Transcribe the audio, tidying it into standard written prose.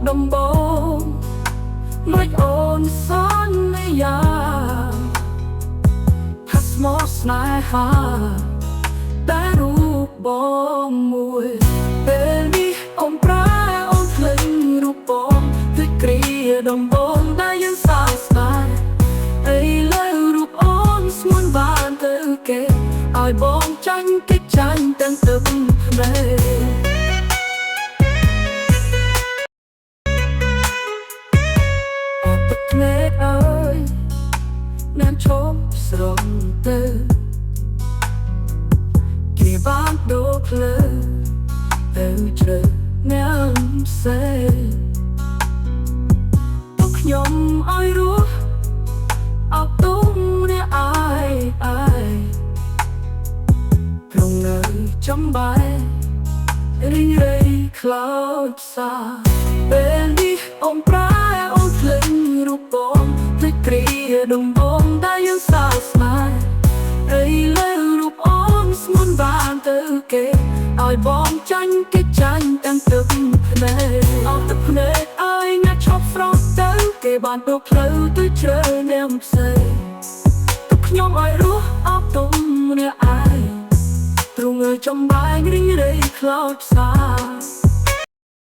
ដំបងមិនអូនសន្យាថាស្មោះស្នេហាតែរូបបងមួយពេលនេះអូនប្រែអូនភ្លេចរូបបងដូចគ្រាដំបងដែលយើងសើស្នេហ៍ឥឡូវរូបអូនស្មុនបានទៅគេឲ្យបងចាញ់គេចាញ់ទាំងទឹកភ្នែកភ្នែកអើយអ្នកឈប់ស្រងទៅគេបានដូរភ្លើទៅជ្រៅអ្នកផ្សេងទុកខ្ញុំឲ្យរស់អត់ទុំអ្នកអាយព្រងនៅចំបែរីងរៃខ្លោចសាពេលនេះអូនប្រែអូនភ្លេចរូបបងដូចគ្រាដំបងដែលយើងសើស្នេហ៍ឥឡូវរូបអូនស្មុនបានទៅគេឲ្យបងចាញ់គេចាញ់ទាំងទឹកភ្នែកអត់ទឹកភ្នែកឲ្យអ្នកឈប់ស្រស់ទៅគេបានទៅផ្លូវទៅជ្រើអ្នកផ្សេងទុកខ្ញុំឲ្យរស់អត់ទុំអ្នកអាយទ្រង់ចំបែងរីងរៃខ្លោចផ្សា